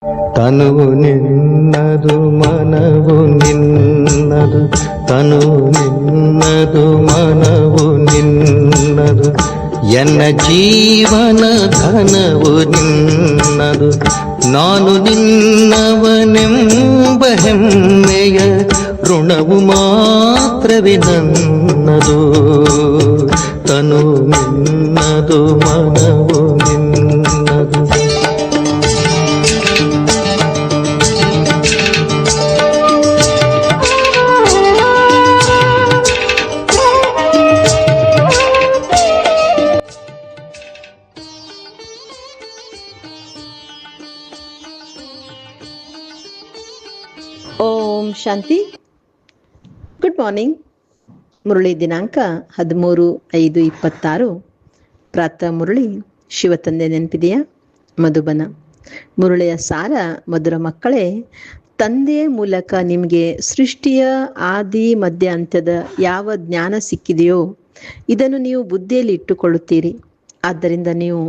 ತನುವು ನಿನ್ನದು ಮನವು ನಿನ್ನದು, ತನುವು ನಿನ್ನದು ಮನವು ನಿನ್ನದು, ಎನ್ನ ಜೀವನ ಘನವು ನಿನ್ನದು. ನಾನು ನಿನ್ನವನೆಂಬ ಹೆಮ್ಮೆಯ ಋಣವು ಮಾತ್ರವೇ ನನ್ನದು. ತನು ನಿನ್ನದು ಮನವು ನಿನ್ನದು. ಓಂ ಶಾಂತಿ. Good morning. ಮುರಳಿ ದಿನಾಂಕ 13/5/26. ಪ್ರಾತಃ ಮುರಳಿ. ಶಿವತಂದೆ ನೆನಪಿದೆಯಾ? ಮಧುಬನ. ಮುರಳಿಯ ಸಾರ: ಮಧುರ ಮಕ್ಕಳೇ, ತಂದೆಯ ಮೂಲಕ ನಿಮಗೆ ಸೃಷ್ಟಿಯ ಆದಿ ಮಧ್ಯ ಅಂತ್ಯದ ಯಾವ ಜ್ಞಾನ ಸಿಕ್ಕಿದೆಯೋ ಇದನ್ನು ನೀವು ಬುದ್ಧಿಯಲ್ಲಿ ಇಟ್ಟುಕೊಳ್ಳುತ್ತೀರಿ. ಆದ್ದರಿಂದ ನೀವು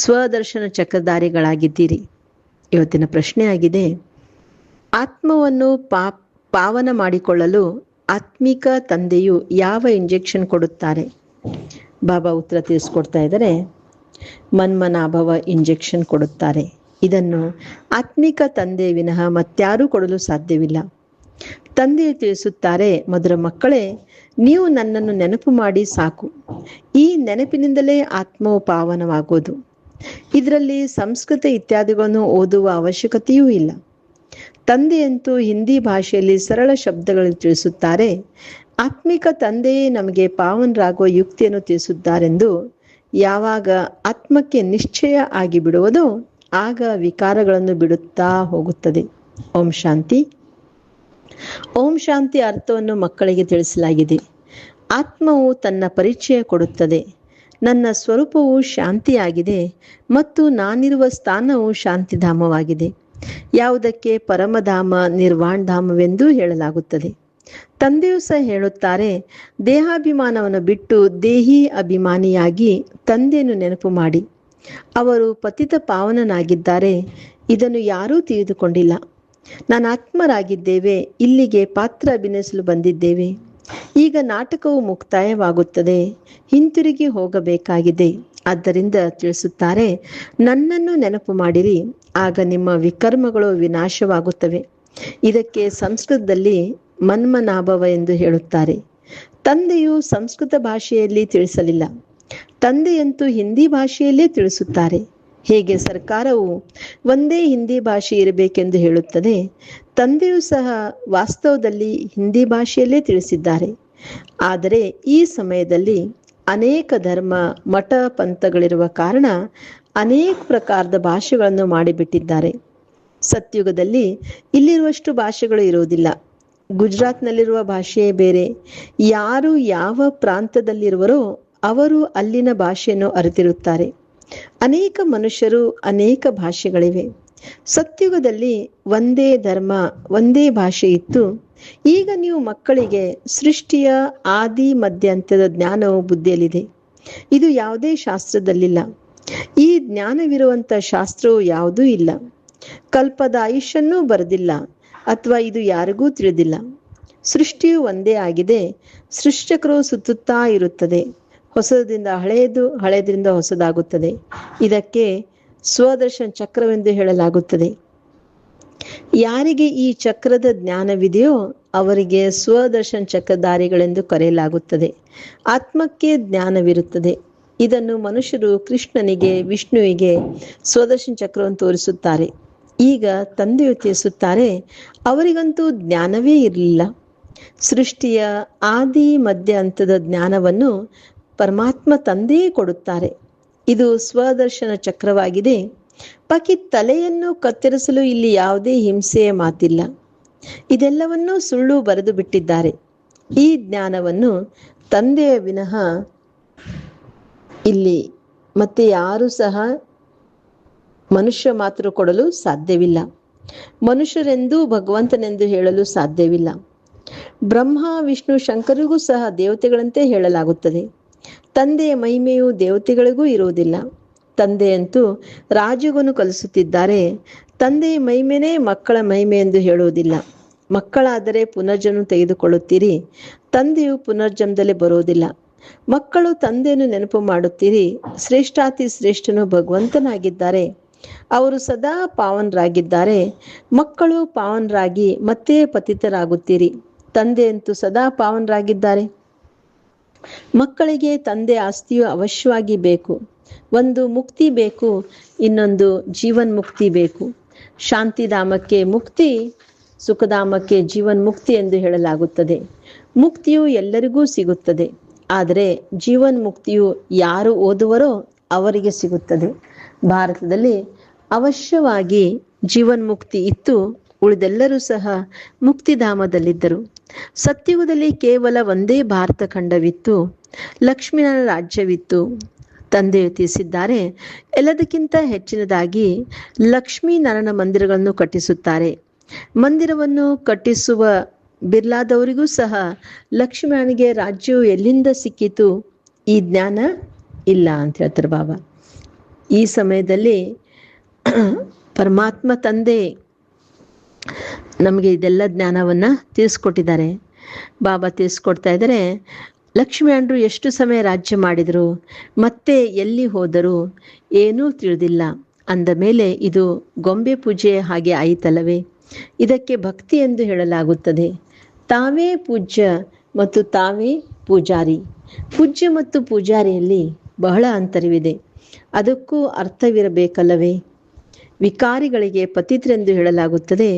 ಸ್ವದರ್ಶನ ಚಕ್ರಧಾರಿಗಳಾಗಿದ್ದೀರಿ. ಇವತ್ತಿನ ಪ್ರಶ್ನೆ ಆಗಿದೆ: ಆತ್ಮವನ್ನು ಪಾವನ ಮಾಡಿಕೊಳ್ಳಲು ಆತ್ಮಿಕ ತಂದೆಯು ಯಾವ ಇಂಜೆಕ್ಷನ್ ಕೊಡುತ್ತಾರೆ? ಬಾಬಾ ಉತ್ತರ ತಿಳಿಸ್ಕೊಡ್ತಾ ಇದ್ದಾರೆ. ಮನ್ಮನಾಭವ ಇಂಜೆಕ್ಷನ್ ಕೊಡುತ್ತಾರೆ. ಇದನ್ನು ಆತ್ಮಿಕ ತಂದೆ ವಿನಃ ಮತ್ಯಾರೂ ಕೊಡಲು ಸಾಧ್ಯವಿಲ್ಲ. ತಂದೆಯು ತಿಳಿಸುತ್ತಾರೆ: ಮಧುರ ಮಕ್ಕಳೇ, ನೀವು ನನ್ನನ್ನು ನೆನಪು ಮಾಡಿ ಸಾಕು. ಈ ನೆನಪಿನಿಂದಲೇ ಆತ್ಮವು ಪಾವನವಾಗುವುದು. ಇದರಲ್ಲಿ ಸಂಸ್ಕೃತ ಇತ್ಯಾದಿಗಳನ್ನು ಓದುವ ಅವಶ್ಯಕತೆಯೂ ಇಲ್ಲ. ತಂದೆಯಂತೂ ಹಿಂದಿ ಭಾಷೆಯಲ್ಲಿ ಸರಳ ಶಬ್ದಗಳಲ್ಲಿ ತಿಳಿಸುತ್ತಾರೆ. ಆತ್ಮಿಕ ತಂದೆಯೇ ನಮಗೆ ಪಾವನರಾಗುವ ಯುಕ್ತಿಯನ್ನು ತಿಳಿಸುತ್ತಾರೆಂದು. ಯಾವಾಗ ಆತ್ಮಕ್ಕೆ ನಿಶ್ಚಯ ಆಗಿಬಿಡುವುದೋ ಆಗ ವಿಕಾರಗಳನ್ನು ಬಿಡುತ್ತಾ ಹೋಗುತ್ತದೆ. ಓಂ ಶಾಂತಿ. ಓಂ ಶಾಂತಿ ಅರ್ಥವನ್ನು ಮಕ್ಕಳಿಗೆ ತಿಳಿಸಲಾಗಿದೆ. ಆತ್ಮವು ತನ್ನ ಪರಿಚಯ ಕೊಡುತ್ತದೆ. ನನ್ನ ಸ್ವರೂಪವು ಶಾಂತಿಯಾಗಿದೆ ಮತ್ತು ನಾನಿರುವ ಸ್ಥಾನವು ಶಾಂತಿಧಾಮವಾಗಿದೆ. ಯಾವುದಕ್ಕೆ ಪರಮಧಾಮ ನಿರ್ವಾಣಧಾಮವೆಂದು ಹೇಳಲಾಗುತ್ತದೆ. ತಂದೆಯೂ ಸಹ ಹೇಳುತ್ತಾರೆ: ದೇಹಾಭಿಮಾನವನ್ನು ಬಿಟ್ಟು ದೇಹಿ ಅಭಿಮಾನಿಯಾಗಿ ತಂದೆಯನ್ನು ನೆನಪು ಮಾಡಿ. ಅವರು ಪತಿತ ಪಾವನನಾಗಿದ್ದಾರೆ. ಇದನ್ನು ಯಾರೂ ತಿಳಿದುಕೊಂಡಿಲ್ಲ. ನಾನು ಆತ್ಮರಾಗಿದ್ದೇವೆ. ಇಲ್ಲಿಗೆ ಪಾತ್ರ ಅಭಿನಯಿಸಲು ಬಂದಿದ್ದೇವೆ. ಈಗ ನಾಟಕವು ಮುಕ್ತಾಯವಾಗುತ್ತದೆ. ಹಿಂತಿರುಗಿ ಹೋಗಬೇಕಾಗಿದೆ. ಆದ್ದರಿಂದ ತಿಳಿಸುತ್ತಾರೆ: ನನ್ನನ್ನು ನೆನಪು ಮಾಡಿರಿ, ಆಗ ನಿಮ್ಮ ವಿಕರ್ಮಗಳು ವಿನಾಶವಾಗುತ್ತವೆ. ಇದಕ್ಕೆ ಸಂಸ್ಕೃತದಲ್ಲಿ ಮನ್ಮನಾಭವ ಎಂದು ಹೇಳುತ್ತಾರೆ. ತಂದೆಯು ಸಂಸ್ಕೃತ ಭಾಷೆಯಲ್ಲಿ ತಿಳಿಸಲಿಲ್ಲ. ತಂದೆಯಂತೂ ಹಿಂದಿ ಭಾಷೆಯಲ್ಲೇ ತಿಳಿಸುತ್ತಾರೆ. ಹೇಗೆ ಸರ್ಕಾರವು ಒಂದೇ ಹಿಂದಿ ಭಾಷೆ ಇರಬೇಕೆಂದು ಹೇಳುತ್ತದೆ, ತಂದೆಯೂ ಸಹ ವಾಸ್ತವದಲ್ಲಿ ಹಿಂದಿ ಭಾಷೆಯಲ್ಲೇ ತಿಳಿಸಿದ್ದಾರೆ. ಆದರೆ ಈ ಸಮಯದಲ್ಲಿ ಅನೇಕ ಧರ್ಮ ಮಠ ಪಂಥಗಳಿರುವ ಕಾರಣ ಅನೇಕ ಪ್ರಕಾರದ ಭಾಷೆಗಳನ್ನು ಮಾಡಿಬಿಟ್ಟಿದ್ದಾರೆ. ಸತ್ಯುಗದಲ್ಲಿ ಇಲ್ಲಿರುವಷ್ಟು ಭಾಷೆಗಳು ಇರುವುದಿಲ್ಲ. ಗುಜರಾತ್ನಲ್ಲಿರುವ ಭಾಷೆಯೇ ಬೇರೆ. ಯಾರು ಯಾವ ಪ್ರಾಂತದಲ್ಲಿರುವರೋ ಅವರು ಅಲ್ಲಿನ ಭಾಷೆಯನ್ನು ಅರಿತಿರುತ್ತಾರೆ. ಅನೇಕ ಮನುಷ್ಯರು, ಅನೇಕ ಭಾಷೆಗಳಿವೆ. ಸತ್ಯುಗದಲ್ಲಿ ಒಂದೇ ಧರ್ಮ, ಒಂದೇ ಭಾಷೆ ಇತ್ತು. ಈಗ ನೀವು ಮಕ್ಕಳಿಗೆ ಸೃಷ್ಟಿಯ ಆದಿ ಮಧ್ಯಾಂತ್ಯದ ಜ್ಞಾನವು ಬುದ್ಧಿಯಲ್ಲಿದೆ. ಇದು ಯಾವುದೇ ಶಾಸ್ತ್ರದಲ್ಲಿಲ್ಲ. ಈ ಜ್ಞಾನವಿರುವಂಥ ಶಾಸ್ತ್ರವು ಯಾವುದೂ ಇಲ್ಲ. ಕಲ್ಪದ ಆಯುಷ್ಯನ್ನೂ ಬರೆದಿಲ್ಲ, ಅಥವಾ ಇದು ಯಾರಿಗೂ ತಿಳಿದಿಲ್ಲ. ಸೃಷ್ಟಿಯು ಒಂದೇ ಆಗಿದೆ. ಸೃಷ್ಟಿಕರು ಸುತ್ತುತ್ತಾ ಇರುತ್ತದೆ. ಹೊಸದಿಂದ ಹಳೆಯದು, ಹಳೆಯದರಿಂದ ಹೊಸದಾಗುತ್ತದೆ. ಇದಕ್ಕೆ ಸ್ವದರ್ಶನ ಚಕ್ರವೆಂದು ಹೇಳಲಾಗುತ್ತದೆ. ಯಾರಿಗೆ ಈ ಚಕ್ರದ ಜ್ಞಾನವಿದೆಯೋ ಅವರಿಗೆ ಸ್ವದರ್ಶನ ಚಕ್ರಧಾರಿಗಳೆಂದು ಕರೆಯಲಾಗುತ್ತದೆ. ಆತ್ಮಕ್ಕೆ ಜ್ಞಾನವಿರುತ್ತದೆ. ಇದನ್ನು ಮನುಷ್ಯರು ಕೃಷ್ಣನಿಗೆ, ವಿಷ್ಣುವಿಗೆ ಸ್ವದರ್ಶನ ಚಕ್ರವನ್ನು ತೋರಿಸುತ್ತಾರೆ. ಈಗ ತಂದೆಯು ತಿಳಿಸುತ್ತಾರೆ: ಅವರಿಗಂತೂ ಜ್ಞಾನವೇ ಇರಲಿಲ್ಲ. ಸೃಷ್ಟಿಯ ಆದಿ ಮಧ್ಯ ಹಂತದ ಜ್ಞಾನವನ್ನು ಪರಮಾತ್ಮ ತಂದೆಯೇ ಕೊಡುತ್ತಾರೆ. ಇದು ಸ್ವದರ್ಶನ ಚಕ್ರವಾಗಿದೆ. ಬಾಕಿ ತಲೆಯನ್ನು ಕತ್ತರಿಸಲು ಇಲ್ಲಿ ಯಾವುದೇ ಹಿಂಸೆಯ ಮಾತಿಲ್ಲ. ಇದೆಲ್ಲವನ್ನೂ ಸುಳ್ಳು ಬರೆದು ಬಿಟ್ಟಿದ್ದಾರೆ. ಈ ಜ್ಞಾನವನ್ನು ತಂದೆಯ ವಿನಃ ಇಲ್ಲಿ ಮತ್ತೆ ಯಾರೂ ಸಹ ಮನುಷ್ಯ ಮಾತ್ರ ಕೊಡಲು ಸಾಧ್ಯವಿಲ್ಲ. ಮನುಷ್ಯರೆಂದೂ ಭಗವಂತನೆಂದು ಹೇಳಲು ಸಾಧ್ಯವಿಲ್ಲ. ಬ್ರಹ್ಮ, ವಿಷ್ಣು, ಶಂಕರಿಗೂ ಸಹ ದೇವತೆಗಳಂತೆ ಹೇಳಲಾಗುತ್ತದೆ. ತಂದೆಯ ಮಹಿಮೆಯು ದೇವತೆಗಳಿಗೂ ಇರುವುದಿಲ್ಲ. ತಂದೆಯಂತೂ ರಾಜಗುನು ಕಲಿಸುತ್ತಿದ್ದಾರೆ. ತಂದೆ ಮಹಿಮೆನೇ ಮಕ್ಕಳ ಮಹಿಮೆ ಎಂದು ಹೇಳುವುದಿಲ್ಲ. ಮಕ್ಕಳಾದರೆ ಪುನರ್ಜನ್ಮ ತೆಗೆದುಕೊಳ್ಳುತ್ತೀರಿ, ತಂದೆಯು ಪುನರ್ಜನ್ಮದಲ್ಲಿ ಬರುವುದಿಲ್ಲ. ಮಕ್ಕಳು ತಂದೆಯನ್ನು ನೆನಪು ಮಾಡುತ್ತೀರಿ. ಶ್ರೇಷ್ಠಾತಿ ಶ್ರೇಷ್ಠನು ಭಗವಂತನಾಗಿದ್ದಾರೆ. ಅವರು ಸದಾ ಪಾವನರಾಗಿದ್ದಾರೆ. ಮಕ್ಕಳು ಪಾವನರಾಗಿ ಮತ್ತೆ ಪತಿತರಾಗುತ್ತೀರಿ. ತಂದೆಯಂತೂ ಸದಾ ಪಾವನರಾಗಿದ್ದಾರೆ. ಮಕ್ಕಳಿಗೆ ತಂದೆ ಆಸ್ತಿಯು ಅವಶ್ಯವಾಗಿ ಬೇಕು. ಒಂದು ಮುಕ್ತಿ ಬೇಕು, ಇನ್ನೊಂದು ಜೀವನ್ ಮುಕ್ತಿ ಬೇಕು. ಶಾಂತಿಧಾಮಕ್ಕೆ ಮುಕ್ತಿ, ಸುಖಧಾಮಕ್ಕೆ ಜೀವನ್ ಮುಕ್ತಿ ಎಂದು ಹೇಳಲಾಗುತ್ತದೆ. ಮುಕ್ತಿಯು ಎಲ್ಲರಿಗೂ ಸಿಗುತ್ತದೆ, ಆದರೆ ಜೀವನ್ ಮುಕ್ತಿಯು ಯಾರು ಓದುವರೋ ಅವರಿಗೆ ಸಿಗುತ್ತದೆ. ಭಾರತದಲ್ಲಿ ಅವಶ್ಯವಾಗಿ ಜೀವನ್ ಮುಕ್ತಿ ಇತ್ತು, ಉಳಿದೆಲ್ಲರೂ ಸಹ ಮುಕ್ತಿಧಾಮದಲ್ಲಿದ್ದರು. ಸತ್ಯುಗದಲ್ಲಿ ಕೇವಲ ಒಂದೇ ಭಾರತ ಖಂಡವಿತ್ತು, ಲಕ್ಷ್ಮೀನ ರಾಜ್ಯವಿತ್ತು. ತಂದೆಯು ತಿಳಿಸಿದ್ದಾರೆ, ಎಲ್ಲದಕ್ಕಿಂತ ಹೆಚ್ಚಿನದಾಗಿ ಲಕ್ಷ್ಮೀನಾರಾಯಣ ಮಂದಿರಗಳನ್ನು ಕಟ್ಟಿಸುತ್ತಾರೆ. ಮಂದಿರವನ್ನು ಕಟ್ಟಿಸುವ ಬಿರ್ಲಾದವರಿಗೂ ಸಹ ಲಕ್ಷ್ಮೀನಾರಾಯಣಿಗೆ ರಾಜ್ಯವು ಎಲ್ಲಿಂದ ಸಿಕ್ಕಿತು, ಈ ಜ್ಞಾನ ಇಲ್ಲ ಅಂತ ಹೇಳ್ತಾರೆ ಬಾಬಾ. ಈ ಸಮಯದಲ್ಲಿ ಪರಮಾತ್ಮ ತಂದೆ ನಮಗೆ ಇದೆಲ್ಲ ಜ್ಞಾನವನ್ನು ತಿಳಿಸ್ಕೊಟ್ಟಿದ್ದಾರೆ. ಬಾಬಾ ತಿಳಿಸ್ಕೊಡ್ತಾ ಇದ್ದಾರೆ, ಲಕ್ಷ್ಮೀನಾರಾಯಣರು ಎಷ್ಟು ಸಮಯ ರಾಜ್ಯ ಮಾಡಿದರು, ಮತ್ತೆ ಎಲ್ಲಿ ಹೋದರು, ಏನೂ ತಿಳಿದಿಲ್ಲ. ಅಂದ ಮೇಲೆ ಇದು ಗೊಂಬೆ ಪೂಜೆ ಹಾಗೆ ಆಯಿತಲ್ಲವೇ? ಇದಕ್ಕೆ ಭಕ್ತಿ ಎಂದು ಹೇಳಲಾಗುತ್ತದೆ. ತಾವೇ ಪೂಜ್ಯ ಮತ್ತು ತಾವೇ ಪೂಜಾರಿ. ಪೂಜ್ಯ ಮತ್ತು ಪೂಜಾರಿಯಲ್ಲಿ ಬಹಳ ಅಂತರವಿದೆ. ಅದಕ್ಕೂ ಅರ್ಥವಿರಬೇಕಲ್ಲವೇ? ವಿಕಾರಿಗಳಿಗೆ ಪತಿತರೆಂದು ಹೇಳಲಾಗುತ್ತದೆ,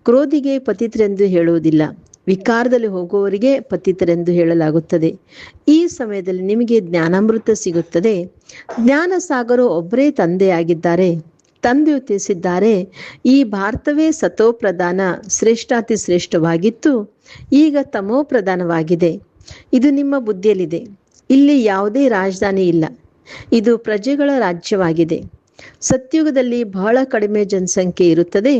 ಕ್ರೋಧಿಗೆ ಪತಿತರೆಂದು ಹೇಳುವುದಿಲ್ಲ. ವಿಕಾರದಲ್ಲಿ ಹೋಗುವವರಿಗೆ ಪತಿತರೆಂದು ಹೇಳಲಾಗುತ್ತದೆ. ಈ ಸಮಯದಲ್ಲಿ ನಿಮಗೆ ಜ್ಞಾನಾಮೃತ ಸಿಗುತ್ತದೆ. ಜ್ಞಾನ ಸಾಗರ ಒಬ್ಬರೇ ತಂದೆಯಾಗಿದ್ದಾರೆ. ತಂದೆಯು ತಿಳಿಸಿದ್ದಾರೆ, ಈ ಭಾರತವೇ ಸತೋ ಪ್ರಧಾನ ಶ್ರೇಷ್ಠಾತಿ ಶ್ರೇಷ್ಠವಾಗಿತ್ತು, ಈಗ ತಮೋ ಪ್ರಧಾನವಾಗಿದೆ. ಇದು ನಿಮ್ಮ ಬುದ್ಧಿಯಲ್ಲಿದೆ. ಇಲ್ಲಿ ಯಾವುದೇ ರಾಜಧಾನಿ ಇಲ್ಲ, ಇದು ಪ್ರಜೆಗಳ ರಾಜ್ಯವಾಗಿದೆ. ಸತ್ಯುಗದಲ್ಲಿ ಬಹಳ ಕಡಿಮೆ ಜನಸಂಖ್ಯೆ ಇರುತ್ತದೆ,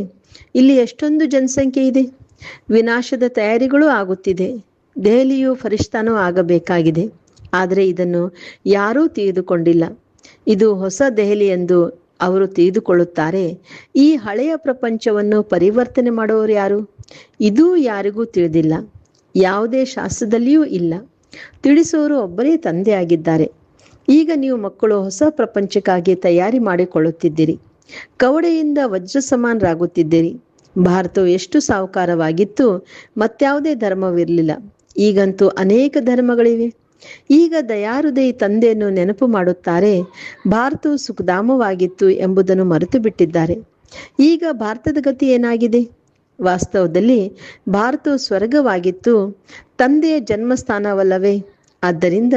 ಇಲ್ಲಿ ಎಷ್ಟೊಂದು ಜನಸಂಖ್ಯೆ ಇದೆ. ವಿನಾಶದ ತಯಾರಿಗಳು ಆಗುತ್ತಿದೆ. ದೆಹಲಿಯು ಫರಿಷ್ಠಾನೂ ಆಗಬೇಕಾಗಿದೆ, ಆದರೆ ಇದನ್ನು ಯಾರೂ ತಿಳಿದುಕೊಂಡಿಲ್ಲ. ಇದು ಹೊಸ ದೆಹಲಿ ಎಂದು ಅವರು ತಿಳಿದುಕೊಳ್ಳುತ್ತಾರೆ. ಈ ಹಳೆಯ ಪ್ರಪಂಚವನ್ನು ಪರಿವರ್ತನೆ ಮಾಡುವವರು ಯಾರು? ಇದೂ ಯಾರಿಗೂ ತಿಳಿದಿಲ್ಲ, ಯಾವುದೇ ಶಾಸ್ತ್ರದಲ್ಲಿಯೂ ಇಲ್ಲ. ತಿಳಿಸುವವರು ಒಬ್ಬರೇ ತಂದೆಯಾಗಿದ್ದಾರೆ. ಈಗ ನೀವು ಮಕ್ಕಳು ಹೊಸ ಪ್ರಪಂಚಕ್ಕಾಗಿ ತಯಾರಿ ಮಾಡಿಕೊಳ್ಳುತ್ತಿದ್ದೀರಿ. ಕವಡೆಯಿಂದ ವಜ್ರ ಸಮಾನರಾಗುತ್ತಿದ್ದೀರಿ. ಭಾರತವು ಎಷ್ಟು ಸಾಹುಕಾರವಾಗಿತ್ತು, ಮತ್ಯಾವುದೇ ಧರ್ಮವಿರಲಿಲ್ಲ. ಈಗಂತೂ ಅನೇಕ ಧರ್ಮಗಳಿವೆ. ಈಗ ದಯಾಹೃದಯಿ ತಂದೆಯನ್ನು ನೆನಪು ಮಾಡುತ್ತಾರೆ. ಭಾರತವು ಸುಖಧಾಮವಾಗಿತ್ತು ಎಂಬುದನ್ನು ಮರೆತು ಬಿಟ್ಟಿದ್ದಾರೆ. ಈಗ ಭಾರತದ ಗತಿ ಏನಾಗಿದೆ? ವಾಸ್ತವದಲ್ಲಿ ಭಾರತವು ಸ್ವರ್ಗವಾಗಿತ್ತು, ತಂದೆಯ ಜನ್ಮಸ್ಥಾನವಲ್ಲವೇ? ಆದ್ದರಿಂದ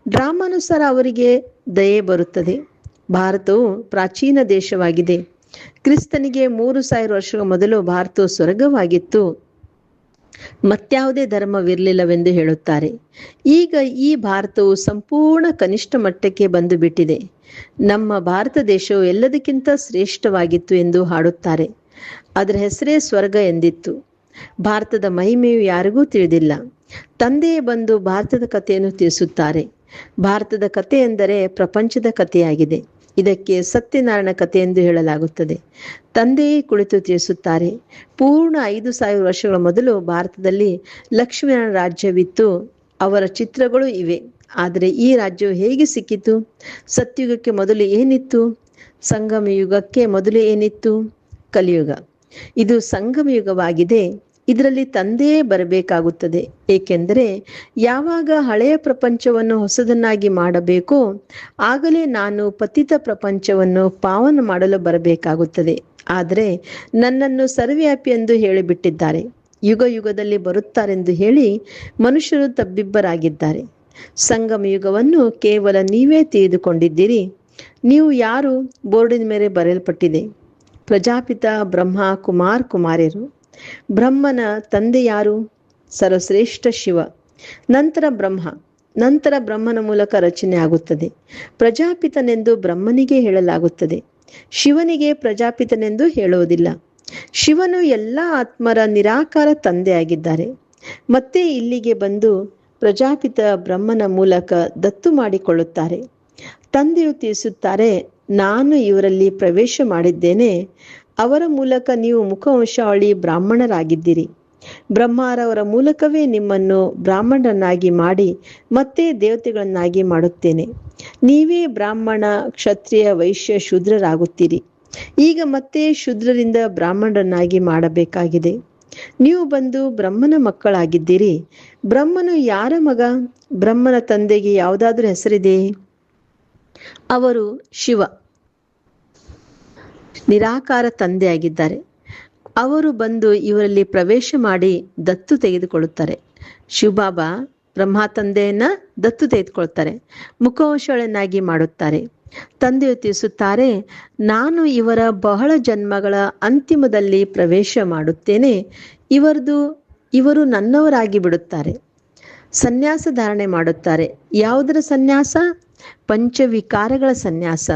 ಡ್ರಾಮಾನುಸಾರ ಅವರಿಗೆ ದಯೆ ಬರುತ್ತದೆ. ಭಾರತವು ಪ್ರಾಚೀನ ದೇಶವಾಗಿದೆ. ಕ್ರಿಸ್ತನಿಗೆ 3000 ವರ್ಷಗಳ ಮೊದಲು ಭಾರತವು ಸ್ವರ್ಗವಾಗಿತ್ತು, ಮತ್ಯಾವುದೇ ಧರ್ಮವಿರಲಿಲ್ಲವೆಂದು ಹೇಳುತ್ತಾರೆ. ಈಗ ಈ ಭಾರತವು ಸಂಪೂರ್ಣ ಕನಿಷ್ಠ ಮಟ್ಟಕ್ಕೆ ಬಂದು ಬಿಟ್ಟಿದೆ. ನಮ್ಮ ಭಾರತ ದೇಶವು ಎಲ್ಲದಕ್ಕಿಂತ ಶ್ರೇಷ್ಠವಾಗಿತ್ತು ಎಂದು ಹಾಡುತ್ತಾರೆ. ಅದರ ಹೆಸರೇ ಸ್ವರ್ಗ ಎಂದಿತ್ತು. ಭಾರತದ ಮಹಿಮೆಯು ಯಾರಿಗೂ ತಿಳಿದಿಲ್ಲ. ತಂದೆಯೇ ಬಂದು ಭಾರತದ ಕಥೆಯನ್ನು ತಿಳಿಸುತ್ತಾರೆ. ಭಾರತದ ಕಥೆ ಎಂದರೆ ಪ್ರಪಂಚದ ಕಥೆಯಾಗಿದೆ. ಇದಕ್ಕೆ ಸತ್ಯನಾರಾಯಣ ಕಥೆ ಎಂದು ಹೇಳಲಾಗುತ್ತದೆ. ತಂದೆಯೇ ಕುಳಿತು ತಿಳಿಸುತ್ತಾರೆ. ಪೂರ್ಣ 5000 ವರ್ಷಗಳ ಮೊದಲು ಭಾರತದಲ್ಲಿ ಲಕ್ಷ್ಮೀನಾರಾಯಣ ರಾಜ್ಯವಿತ್ತು. ಅವರ ಚಿತ್ರಗಳು ಇವೆ. ಆದರೆ ಈ ರಾಜ್ಯವು ಹೇಗೆ ಸಿಕ್ಕಿತು? ಸತ್ಯುಗಕ್ಕೆ ಮೊದಲು ಏನಿತ್ತು? ಸಂಗಮ ಯುಗಕ್ಕೆ ಮೊದಲು ಏನಿತ್ತು? ಕಲಿಯುಗ. ಇದು ಸಂಗಮ ಯುಗವಾಗಿದೆ. ಇದರಲ್ಲಿ ತಂದೆಯೇ ಬರಬೇಕಾಗುತ್ತದೆ. ಏಕೆಂದರೆ ಯಾವಾಗ ಹಳೆಯ ಪ್ರಪಂಚವನ್ನು ಹೊಸದನ್ನಾಗಿ ಮಾಡಬೇಕೋ ಆಗಲೇ ನಾನು ಪತಿತ ಪ್ರಪಂಚವನ್ನು ಪಾವನ ಮಾಡಲು ಬರಬೇಕಾಗುತ್ತದೆ. ಆದರೆ ನನ್ನನ್ನು ಸರ್ವವ್ಯಾಪಿ ಎಂದು ಹೇಳಿಬಿಟ್ಟಿದ್ದಾರೆ. ಯುಗ ಯುಗದಲ್ಲಿ ಬರುತ್ತಾರೆಂದು ಹೇಳಿ ಮನುಷ್ಯರು ತಬ್ಬಿಬ್ಬರಾಗಿದ್ದಾರೆ. ಸಂಗಮ ಯುಗವನ್ನು ಕೇವಲ ನೀವೇ ತಿಳಿದುಕೊಂಡಿದ್ದೀರಿ. ನೀವು ಯಾರು? ಬೋರ್ಡಿನ ಮೇಲೆ ಬರೆಯಲ್ಪಟ್ಟಿದೆ. ಪ್ರಜಾಪಿತ ಬ್ರಹ್ಮ, ಕುಮಾರ್, ಕುಮಾರ್ಯರು. ಬ್ರಹ್ಮನ ತಂದೆ ಯಾರು? ಸರ್ವಶ್ರೇಷ್ಠ ಶಿವ, ನಂತರ ಬ್ರಹ್ಮ, ನಂತರ ಬ್ರಹ್ಮನ ಮೂಲಕ ರಚನೆ ಆಗುತ್ತದೆ. ಪ್ರಜಾಪಿತನೆಂದು ಬ್ರಹ್ಮನಿಗೆ ಹೇಳಲಾಗುತ್ತದೆ, ಶಿವನಿಗೆ ಪ್ರಜಾಪಿತನೆಂದು ಹೇಳುವುದಿಲ್ಲ. ಶಿವನು ಎಲ್ಲ ಆತ್ಮರ ನಿರಾಕಾರ ತಂದೆಯಾಗಿದ್ದಾರೆ. ಮತ್ತೆ ಇಲ್ಲಿಗೆ ಬಂದು ಪ್ರಜಾಪಿತ ಬ್ರಹ್ಮನ ಮೂಲಕ ದತ್ತು ಮಾಡಿಕೊಳ್ಳುತ್ತಾರೆ. ತಂದೆಯು ತಿಳಿಸುತ್ತಾರೆ, ನಾನು ಇವರಲ್ಲಿ ಪ್ರವೇಶ ಮಾಡಿದ್ದೇನೆ. ಅವರ ಮೂಲಕ ನೀವು ಮುಖವಂಶಾವಳಿ ಬ್ರಾಹ್ಮಣರಾಗಿದ್ದೀರಿ. ಬ್ರಹ್ಮರವರ ಮೂಲಕವೇ ನಿಮ್ಮನ್ನು ಬ್ರಾಹ್ಮಣರನ್ನಾಗಿ ಮಾಡಿ ಮತ್ತೆ ದೇವತೆಗಳನ್ನಾಗಿ ಮಾಡುತ್ತೇನೆ. ನೀವೇ ಬ್ರಾಹ್ಮಣ, ಕ್ಷತ್ರಿಯ, ವೈಶ್ಯ, ಶೂದ್ರರಾಗುತ್ತೀರಿ. ಈಗ ಮತ್ತೆ ಶೂದ್ರರಿಂದ ಬ್ರಾಹ್ಮಣರನ್ನಾಗಿ ಮಾಡಬೇಕಾಗಿದೆ. ನೀವು ಬಂದು ಬ್ರಹ್ಮನ ಮಕ್ಕಳಾಗಿದ್ದೀರಿ. ಬ್ರಹ್ಮನು ಯಾರ ಮಗ? ಬ್ರಹ್ಮನ ತಂದೆಗೆ ಯಾವುದಾದ್ರೂ ಹೆಸರಿದೆ? ಅವರು ಶಿವ, ನಿರಾಕಾರ ತಂದೆಯಾಗಿದ್ದಾರೆ. ಅವರು ಬಂದು ಇವರಲ್ಲಿ ಪ್ರವೇಶ ಮಾಡಿ ದತ್ತು ತೆಗೆದುಕೊಳ್ಳುತ್ತಾರೆ. ಶಿವಬಾಬಾ ಬ್ರಹ್ಮ ತಂದೆಯನ್ನ ದತ್ತು ತೆಗೆದುಕೊಳ್ತಾರೆ, ಮುಖವಂಶಗಳನ್ನಾಗಿ ಮಾಡುತ್ತಾರೆ. ತಂದೆಯು ತಿಳಿಸುತ್ತಾರೆ, ನಾನು ಇವರ ಬಹಳ ಜನ್ಮಗಳ ಅಂತಿಮದಲ್ಲಿ ಪ್ರವೇಶ ಮಾಡುತ್ತೇನೆ. ಇವರು ನನ್ನವರಾಗಿ ಬಿಡುತ್ತಾರೆ. ಸನ್ಯಾಸ ಧಾರಣೆ ಮಾಡುತ್ತಾರೆ. ಯಾವುದರ ಸನ್ಯಾಸ? ಪಂಚವಿಕಾರಗಳ ಸನ್ಯಾಸ.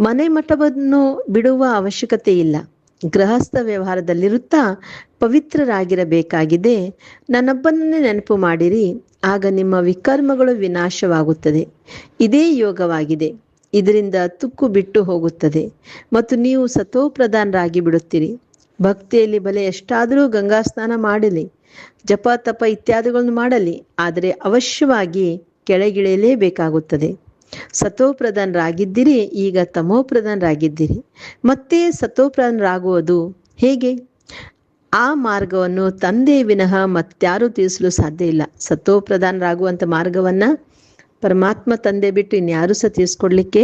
ಮನೆ ಮಠವನ್ನು ಬಿಡುವ ಅವಶ್ಯಕತೆ ಇಲ್ಲ. ಗೃಹಸ್ಥ ವ್ಯವಹಾರದಲ್ಲಿರುತ್ತಾ ಪವಿತ್ರರಾಗಿರಬೇಕಾಗಿದೆ. ನನ್ನೊಬ್ಬನನ್ನೇ ನೆನಪು ಮಾಡಿರಿ, ಆಗ ನಿಮ್ಮ ವಿಕರ್ಮಗಳು ವಿನಾಶವಾಗುತ್ತದೆ. ಇದೇ ಯೋಗವಾಗಿದೆ. ಇದರಿಂದ ತುಕ್ಕು ಬಿಟ್ಟು ಹೋಗುತ್ತದೆ ಮತ್ತು ನೀವು ಸತೋಪ್ರಧಾನರಾಗಿ ಬಿಡುತ್ತೀರಿ. ಭಕ್ತಿಯಲ್ಲಿ ಬಲೆ ಎಷ್ಟಾದರೂ ಗಂಗಾ ಸ್ನಾನ ಮಾಡಲಿ, ಜಪ ತಪ ಇತ್ಯಾದಿಗಳನ್ನು ಮಾಡಲಿ, ಆದರೆ ಅವಶ್ಯವಾಗಿ ಕೆಳಗಿಳಿಯಲೇಬೇಕಾಗುತ್ತದೆ. ಸತೋಪ್ರಧಾನರಾಗಿದ್ದೀರಿ, ಈಗ ತಮೋಪ್ರಧಾನರಾಗಿದ್ದೀರಿ. ಮತ್ತೆ ಸತೋಪ್ರಧಾನರಾಗುವುದು ಹೇಗೆ? ಆ ಮಾರ್ಗವನ್ನು ತಂದೆ ವಿನಃ ಮತ್ತಾರೂ ತಿಳಿಸಲು ಸಾಧ್ಯ ಇಲ್ಲ. ಸತೋಪ್ರಧಾನರಾಗುವಂಥ ಮಾರ್ಗವನ್ನ ಪರಮಾತ್ಮ ತಂದೆ ಬಿಟ್ಟು ಇನ್ಯಾರೂ ಸಹ ತಿಳಿಸ್ಕೊಡ್ಲಿಕ್ಕೆ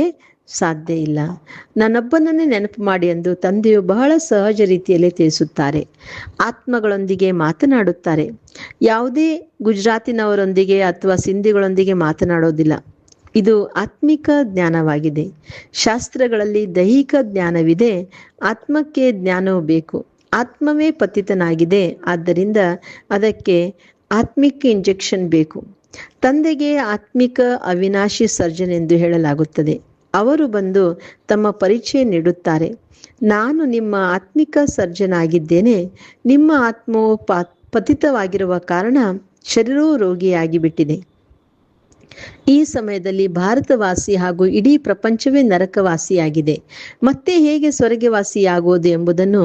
ಸಾಧ್ಯ ಇಲ್ಲ. ನನ್ನೊಬ್ಬನನ್ನೇ ನೆನಪು ಮಾಡಿ ಎಂದು ತಂದೆಯು ಬಹಳ ಸಹಜ ರೀತಿಯಲ್ಲಿ ತಿಳಿಸುತ್ತಾರೆ. ಆತ್ಮಗಳೊಂದಿಗೆ ಮಾತನಾಡುತ್ತಾರೆ. ಯಾವುದೇ ಗುಜರಾತಿನವರೊಂದಿಗೆ ಅಥವಾ ಸಿಂಧಿಗಳೊಂದಿಗೆ ಮಾತನಾಡೋದಿಲ್ಲ. ಇದು ಆತ್ಮಿಕ ಜ್ಞಾನವಾಗಿದೆ. ಶಾಸ್ತ್ರಗಳಲ್ಲಿ ದೈಹಿಕ ಜ್ಞಾನವಿದೆ, ಆತ್ಮಕ್ಕೆ ಜ್ಞಾನವೂ ಬೇಕು. ಆತ್ಮವೇ ಪತಿತನಾಗಿದೆ, ಆದ್ದರಿಂದ ಅದಕ್ಕೆ ಆತ್ಮಿಕ ಇಂಜೆಕ್ಷನ್ ಬೇಕು. ತಂದೆಗೆ ಆತ್ಮಿಕ ಅವಿನಾಶಿ ಸರ್ಜನ್ ಎಂದು ಹೇಳಲಾಗುತ್ತದೆ. ಅವರು ಬಂದು ತಮ್ಮ ಪರಿಚಯ ನೀಡುತ್ತಾರೆ. ನಾನು ನಿಮ್ಮ ಆತ್ಮಿಕ ಸರ್ಜನ್ ಆಗಿದ್ದೇನೆ. ನಿಮ್ಮ ಆತ್ಮವು ಪತಿತವಾಗಿರುವ ಕಾರಣ ಶರೀರವೂ ರೋಗಿಯಾಗಿ ಬಿಟ್ಟಿದೆ. ಈ ಸಮಯದಲ್ಲಿ ಭಾರತವಾಸಿ ಹಾಗೂ ಇಡೀ ಪ್ರಪಂಚವೇ ನರಕವಾಸಿಯಾಗಿದೆ. ಮತ್ತೆ ಹೇಗೆ ಸ್ವರ್ಗವಾಸಿಯಾಗುವುದು ಎಂಬುದನ್ನು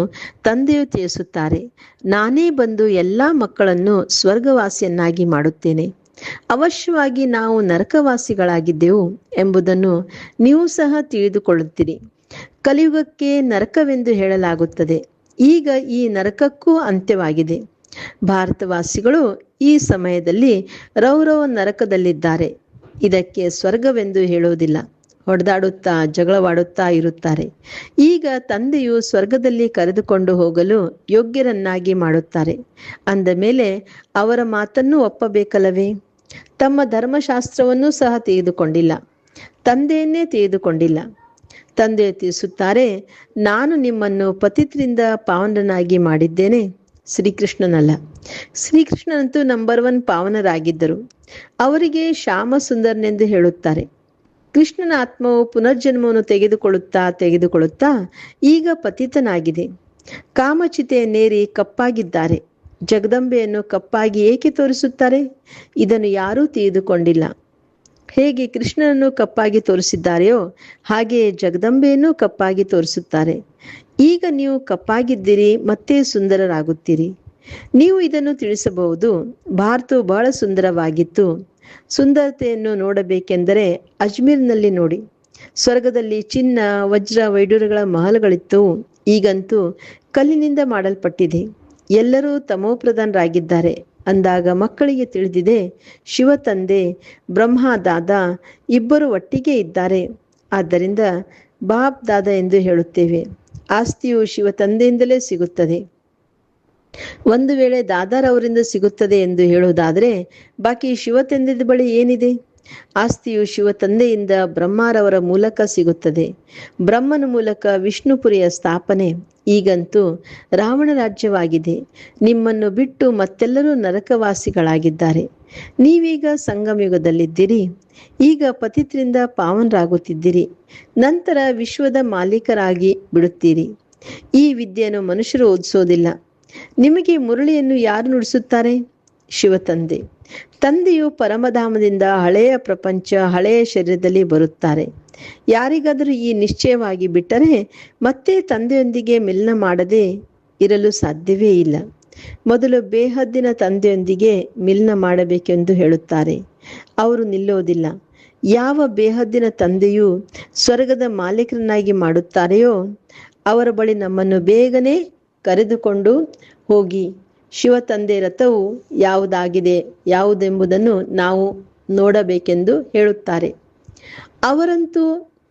ತಂದೆಯು ತಿಳಿಸುತ್ತಾರೆ. ನಾನೇ ಬಂದು ಎಲ್ಲ ಮಕ್ಕಳನ್ನು ಸ್ವರ್ಗವಾಸಿಯನ್ನಾಗಿ ಮಾಡುತ್ತೇನೆ. ಅವಶ್ಯವಾಗಿ ನಾವು ನರಕವಾಸಿಗಳಾಗಿದ್ದೆವು ಎಂಬುದನ್ನು ನೀವು ಸಹ ತಿಳಿದುಕೊಳ್ಳುತ್ತೀರಿ. ಕಲಿಯುಗಕ್ಕೆ ನರಕವೆಂದು ಹೇಳಲಾಗುತ್ತದೆ. ಈಗ ಈ ನರಕಕ್ಕೂ ಅಂತ್ಯವಾಗಿದೆ. ಭಾರತವಾಸಿಗಳು ಈ ಸಮಯದಲ್ಲಿ ರೌರವ ನರಕದಲ್ಲಿದ್ದಾರೆ. ಇದಕ್ಕೆ ಸ್ವರ್ಗವೆಂದು ಹೇಳುವುದಿಲ್ಲ. ಹೊಡೆದಾಡುತ್ತಾ ಜಗಳವಾಡುತ್ತಾ ಇರುತ್ತಾರೆ. ಈಗ ತಂದೆಯು ಸ್ವರ್ಗದಲ್ಲಿ ಕರೆದುಕೊಂಡು ಹೋಗಲು ಯೋಗ್ಯರನ್ನಾಗಿ ಮಾಡುತ್ತಾರೆ. ಅಂದ ಮೇಲೆ ಅವರ ಮಾತನ್ನು ಒಪ್ಪಬೇಕಲ್ಲವೇ? ತಮ್ಮ ಧರ್ಮಶಾಸ್ತ್ರವನ್ನೂ ಸಹ ತೆಗೆದುಕೊಂಡಿಲ್ಲ, ತಂದೆಯನ್ನೇ ತೆಗೆದುಕೊಂಡಿಲ್ಲ. ತಂದೆ ತಿಳಿಸುತ್ತಾರೆ, ನಾನು ನಿಮ್ಮನ್ನು ಪತಿತರಿಂದ ಪಾವನನಾಗಿ ಮಾಡಿದ್ದೇನೆ, ಶ್ರೀಕೃಷ್ಣನಲ್ಲ. ಶ್ರೀಕೃಷ್ಣನಂತೂ ನಂಬರ್ 1 ಪಾವನರಾಗಿದ್ದರು. ಅವರಿಗೆ ಶ್ಯಾಮ ಸುಂದರನೆಂದು ಹೇಳುತ್ತಾರೆ. ಕೃಷ್ಣನ ಆತ್ಮವು ಪುನರ್ಜನ್ಮವನ್ನು ತೆಗೆದುಕೊಳ್ಳುತ್ತಾ ಈಗ ಪತಿತನಾಗಿದೆ. ಕಾಮಚಿತೆಯನ್ನೇರಿ ಕಪ್ಪಾಗಿದ್ದಾರೆ. ಜಗದಂಬೆಯನ್ನು ಕಪ್ಪಾಗಿ ಏಕೆ ತೋರಿಸುತ್ತಾರೆ? ಇದನ್ನು ಯಾರೂ ತಿಳಿದುಕೊಂಡಿಲ್ಲ. ಹೇಗೆ ಕೃಷ್ಣನನ್ನು ಕಪ್ಪಾಗಿ ತೋರಿಸಿದ್ದಾರೆಯೋ ಹಾಗೆಯೇ ಜಗದಂಬೆಯನ್ನು ಕಪ್ಪಾಗಿ ತೋರಿಸುತ್ತಾರೆ. ಈಗ ನೀವು ಕಪ್ಪಾಗಿದ್ದೀರಿ, ಮತ್ತೆ ಸುಂದರರಾಗುತ್ತೀರಿ. ನೀವು ಇದನ್ನು ತಿಳಿಸಬಹುದು. ಭಾರತವು ಬಹಳ ಸುಂದರವಾಗಿತ್ತು. ಸುಂದರತೆಯನ್ನು ನೋಡಬೇಕೆಂದರೆ ಅಜ್ಮೀರ್ನಲ್ಲಿ ನೋಡಿ. ಸ್ವರ್ಗದಲ್ಲಿ ಚಿನ್ನ, ವಜ್ರ, ವೈಡೂರ್ಯಗಳ ಮಹಲ್ಗಳಿತ್ತು. ಈಗಂತೂ ಕಲ್ಲಿನಿಂದ ಮಾಡಲ್ಪಟ್ಟಿದೆ. ಎಲ್ಲರೂ ತಮೋಪ್ರಧಾನರಾಗಿದ್ದಾರೆ. ಅಂದಾಗ ಮಕ್ಕಳಿಗೆ ತಿಳಿದಿದೆ, ಶಿವ ತಂದೆ, ಬ್ರಹ್ಮ ದಾದಾ ಇಬ್ಬರು ಒಟ್ಟಿಗೆ ಇದ್ದಾರೆ. ಆದ್ದರಿಂದ ಬಾಪ್ ದಾದಾ ಎಂದು ಹೇಳುತ್ತೇವೆ. ಆಸ್ತಿಯು ಶಿವ ತಂದೆಯಿಂದಲೇ ಸಿಗುತ್ತದೆ. ಒಂದು ವೇಳೆ ದಾದಾರವರಿಂದ ಸಿಗುತ್ತದೆ ಎಂದು ಹೇಳುವುದಾದರೆ ಬಾಕಿ ಶಿವ ತಂದೆಯ ಬಳಿ ಏನಿದೆ? ಆಸ್ತಿಯು ಶಿವ ತಂದೆಯಿಂದ ಬ್ರಹ್ಮರವರ ಮೂಲಕ ಸಿಗುತ್ತದೆ. ಬ್ರಹ್ಮನ ಮೂಲಕ ವಿಷ್ಣುಪುರಿಯ ಸ್ಥಾಪನೆ. ಈಗಂತೂ ರಾವಣ ರಾಜ್ಯವಾಗಿದೆ. ನಿಮ್ಮನ್ನು ಬಿಟ್ಟು ಮತ್ತೆಲ್ಲರೂ ನರಕವಾಸಿಗಳಾಗಿದ್ದಾರೆ. ನೀವೀಗ ಸಂಗಮಯುಗದಲ್ಲಿದ್ದೀರಿ. ಈಗ ಪತಿತರಿಂದ ಪಾವನರಾಗುತ್ತಿದ್ದೀರಿ. ನಂತರ ವಿಶ್ವದ ಮಾಲೀಕರಾಗಿ ಬಿಡುತ್ತೀರಿ. ಈ ವಿದ್ಯೆಯನ್ನು ಮನುಷ್ಯರು ಓದಿಸೋದಿಲ್ಲ. ನಿಮಗೆ ಮುರಳಿಯನ್ನು ಯಾರು ನುಡಿಸುತ್ತಾರೆ? ಶಿವತಂದೆ. ತಂದೆಯು ಪರಮಧಾಮದಿಂದ ಹಳೆಯ ಪ್ರಪಂಚ, ಹಳೆಯ ಶರೀರದಲ್ಲಿ ಬರುತ್ತಾರೆ. ಯಾರಿಗಾದರೂ ಈ ನಿಶ್ಚಯವಾಗಿ ಬಿಟ್ಟರೆ ಮತ್ತೆ ತಂದೆಯೊಂದಿಗೆ ಮಿಲನ ಮಾಡದೆ ಇರಲು ಸಾಧ್ಯವೇ ಇಲ್ಲ. ಮೊದಲು ಬೇಹದ್ದಿನ ತಂದೆಯೊಂದಿಗೆ ಮಿಲನ ಮಾಡಬೇಕೆಂದು ಹೇಳುತ್ತಾರೆ. ಅವರು ನಿಲ್ಲೋದಿಲ್ಲ. ಯಾವ ಬೇಹದ್ದಿನ ತಂದೆಯು ಸ್ವರ್ಗದ ಮಾಲೀಕರನ್ನಾಗಿ ಮಾಡುತ್ತಾರೆಯೋ ಅವರ ಬಳಿ ನಮ್ಮನ್ನು ಬೇಗನೆ ಕರೆದುಕೊಂಡು ಹೋಗಿ ಶಿವತಂದೆ ರಥವು ಯಾವುದಾಗಿದೆ, ಯಾವುದೆಂಬುದನ್ನು ನಾವು ನೋಡಬೇಕೆಂದು ಹೇಳುತ್ತಾರೆ. ಅವರಂತೂ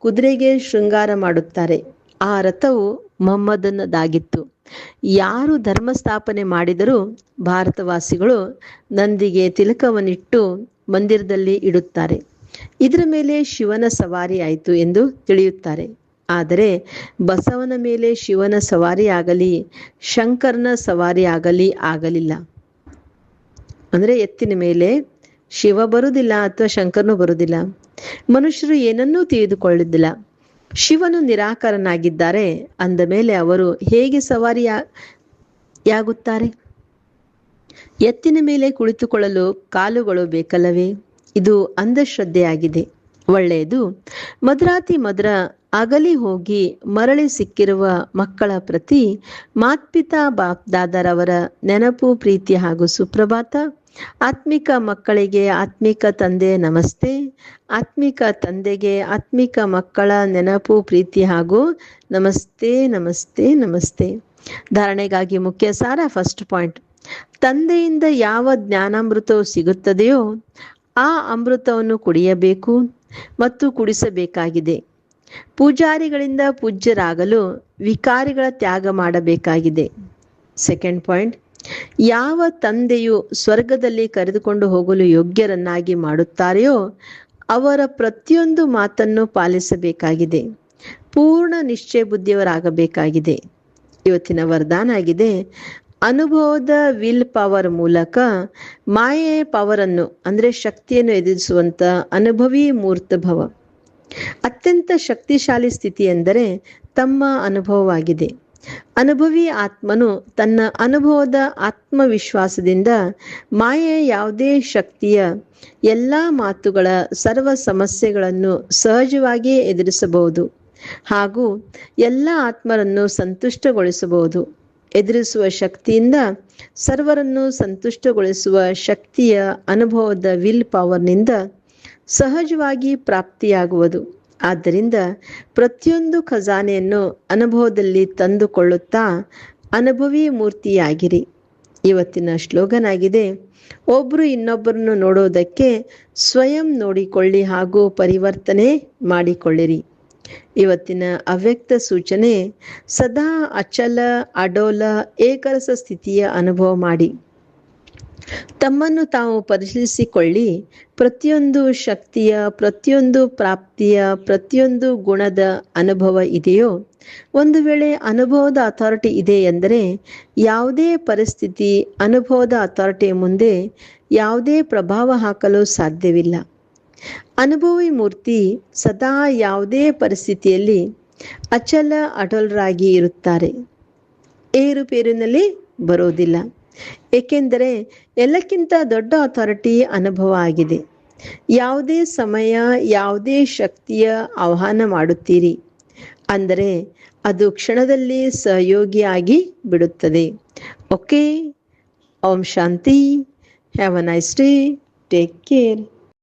ಕುದುರೆಗೆ ಶೃಂಗಾರ ಮಾಡುತ್ತಾರೆ. ಆ ರಥವು ಮೊಹಮ್ಮದನದಾಗಿತ್ತು. ಯಾರು ಧರ್ಮ ಸ್ಥಾಪನೆ ಮಾಡಿದರೂ ಭಾರತವಾಸಿಗಳು ನಂದಿಗೆ ತಿಲಕವನ್ನಿಟ್ಟು ಮಂದಿರದಲ್ಲಿ ಇಡುತ್ತಾರೆ. ಇದರ ಮೇಲೆ ಶಿವನ ಸವಾರಿ ಆಯಿತು ಎಂದು ತಿಳಿಯುತ್ತಾರೆ. ಆದರೆ ಬಸವನ ಮೇಲೆ ಶಿವನ ಸವಾರಿ ಆಗಲಿ, ಶಂಕರನ ಸವಾರಿ ಆಗಲಿಲ್ಲ. ಅಂದರೆ ಎತ್ತಿನ ಮೇಲೆ ಶಿವ ಬರುವುದಿಲ್ಲ ಅಥವಾ ಶಂಕರನು ಬರುವುದಿಲ್ಲ. ಮನುಷ್ಯರು ಏನನ್ನೂ ತಿಳಿದುಕೊಳ್ಳುವುದಿಲ್ಲ. ಶಿವನು ನಿರಾಕಾರನಾಗಿದ್ದಾರೆ ಅಂದ ಮೇಲೆ ಅವರು ಹೇಗೆ ಸವಾರಿಯಾಗುತ್ತಾರೆ? ಎತ್ತಿನ ಮೇಲೆ ಕುಳಿತುಕೊಳ್ಳಲು ಕಾಲುಗಳು ಬೇಕಲ್ಲವೇ? ಇದು ಅಂಧಶ್ರದ್ಧೆಯಾಗಿದೆ. ಒಳ್ಳೆಯದು. ಮಧುರಾತಿ ಮಧುರ ಅಗಲಿ ಹೋಗಿ ಮರಳಿ ಸಿಕ್ಕಿರುವ ಮಕ್ಕಳ ಪ್ರತಿ ಮಾತ್ಪಿತಾ ಬಾಪ್ ದಾದಾರವರ ನೆನಪು, ಪ್ರೀತಿ ಹಾಗೂ ಸುಪ್ರಭಾತ. ಆತ್ಮಿಕ ಮಕ್ಕಳಿಗೆ ಆತ್ಮಿಕ ತಂದೆ ನಮಸ್ತೆ. ಆತ್ಮಿಕ ತಂದೆಗೆ ಆತ್ಮಿಕ ಮಕ್ಕಳ ನೆನಪು, ಪ್ರೀತಿ ಹಾಗೂ ನಮಸ್ತೆ ನಮಸ್ತೆ ನಮಸ್ತೆ. ಧಾರಣೆಗಾಗಿ ಮುಖ್ಯ ಸಾರ. ಫಸ್ಟ್ ಪಾಯಿಂಟ್, ತಂದೆಯಿಂದ ಯಾವ ಜ್ಞಾನಾಮೃತವು ಸಿಗುತ್ತದೆಯೋ ಆ ಅಮೃತವನ್ನು ಕುಡಿಯಬೇಕು ಮತ್ತು ಕುಡಿಸಬೇಕಾಗಿದೆ. ಪೂಜಾರಿಗಳಿಂದ ಪೂಜ್ಯರಾಗಲು ವಿಕಾರಿಗಳ ತ್ಯಾಗ ಮಾಡಬೇಕಾಗಿದೆ. ಸೆಕೆಂಡ್ ಪಾಯಿಂಟ್, ಯಾವ ತಂದೆಯು ಸ್ವರ್ಗದಲ್ಲಿ ಕರೆದುಕೊಂಡು ಹೋಗಲು ಯೋಗ್ಯರನ್ನಾಗಿ ಮಾಡುತ್ತಾರೆಯೋ ಅವರ ಪ್ರತಿಯೊಂದು ಮಾತನ್ನು ಪಾಲಿಸಬೇಕಾಗಿದೆ. ಪೂರ್ಣ ನಿಶ್ಚಯ ಬುದ್ಧಿಯವರಾಗಬೇಕಾಗಿದೆ. ಇವತ್ತಿನ ವರದಾನ ಆಗಿದೆ, ಅನುಭವದ ವಿಲ್ ಪವರ್ ಮೂಲಕ ಮಾಯೆಯ ಪವರನ್ನು ಅಂದರೆ ಶಕ್ತಿಯನ್ನು ಎದುರಿಸುವಂತ ಅನುಭವಿ ಮೂರ್ತ ಭವ. ಅತ್ಯಂತ ಶಕ್ತಿಶಾಲಿ ಸ್ಥಿತಿ ಎಂದರೆ ತಮ್ಮ ಅನುಭವವಾಗಿದೆ. ಅನುಭವಿ ಆತ್ಮನು ತನ್ನ ಅನುಭವದ ಆತ್ಮವಿಶ್ವಾಸದಿಂದ ಮಾಯೆಯ ಯಾವುದೇ ಶಕ್ತಿಯ ಎಲ್ಲ ಮಾತುಗಳ ಸರ್ವ ಸಮಸ್ಯೆಗಳನ್ನು ಸಹಜವಾಗಿಯೇ ಎದುರಿಸಬಹುದು ಹಾಗೂ ಎಲ್ಲ ಆತ್ಮರನ್ನು ಸಂತುಷ್ಟಗೊಳಿಸಬಹುದು. ಎದುರಿಸುವ ಶಕ್ತಿಯಿಂದ ಸರ್ವರನ್ನು ಸಂತುಷ್ಟಗೊಳಿಸುವ ಶಕ್ತಿಯ ಅನುಭವದ ವಿಲ್ ಪವರ್ನಿಂದ ಸಹಜವಾಗಿ ಪ್ರಾಪ್ತಿಯಾಗುವುದು. ಆದ್ದರಿಂದ ಪ್ರತಿಯೊಂದು ಖಜಾನೆಯನ್ನು ಅನುಭವದಲ್ಲಿ ತಂದುಕೊಳ್ಳುತ್ತಾ ಅನುಭವಿ ಮೂರ್ತಿಯಾಗಿರಿ. ಇವತ್ತಿನ ಶ್ಲೋಗನ್ ಆಗಿದೆ, ಒಬ್ಬರು ಇನ್ನೊಬ್ಬರನ್ನು ನೋಡೋದಕ್ಕೆ ಸ್ವಯಂ ನೋಡಿಕೊಳ್ಳಿ ಹಾಗೂ ಪರಿವರ್ತನೆ ಮಾಡಿಕೊಳ್ಳಿರಿ. ಇವತ್ತಿನ ಅವ್ಯಕ್ತ ಸೂಚನೆ, ಸದಾ ಅಚಲ ಅಡೋಲ ಏಕರಸ ಸ್ಥಿತಿಯ ಅನುಭವ ಮಾಡಿ ತಮ್ಮನ್ನು ತಾವು ಪರಿಶೀಲಿಸಿಕೊಳ್ಳಿ. ಪ್ರತಿಯೊಂದು ಶಕ್ತಿಯ, ಪ್ರತಿಯೊಂದು ಪ್ರಾಪ್ತಿಯ, ಪ್ರತಿಯೊಂದು ಗುಣದ ಅನುಭವ ಇದೆಯೋ? ಒಂದು ವೇಳೆ ಅನುಭವದ ಅಥಾರಿಟಿ ಇದೆ ಎಂದರೆ ಯಾವುದೇ ಪರಿಸ್ಥಿತಿ ಅನುಭವದ ಅಥಾರಿಟಿಯ ಮುಂದೆ ಯಾವುದೇ ಪ್ರಭಾವ ಹಾಕಲು ಸಾಧ್ಯವಿಲ್ಲ. ಅನುಭವಿ ಮೂರ್ತಿ ಸದಾ ಯಾವುದೇ ಪರಿಸ್ಥಿತಿಯಲ್ಲಿ ಅಚಲ ಅಡೋಲರಾಗಿ ಇರುತ್ತಾರೆ. ಏರುಪೇರಿನಲ್ಲಿ ಬರೋದಿಲ್ಲ. ಏಕೆಂದರೆ ಎಲ್ಲಕ್ಕಿಂತ ದೊಡ್ಡ ಅಥಾರಿಟಿ ಅನುಭವ ಆಗಿದೆ. ಯಾವುದೇ ಸಮಯ, ಯಾವುದೇ ಶಕ್ತಿಯ ಆಹ್ವಾನ ಮಾಡುತ್ತೀರಿ ಅಂದರೆ ಅದು ಕ್ಷಣದಲ್ಲಿ ಸಹಯೋಗಿಯಾಗಿ ಬಿಡುತ್ತದೆ. Okay, Om Shanti. Have a nice day. Take care.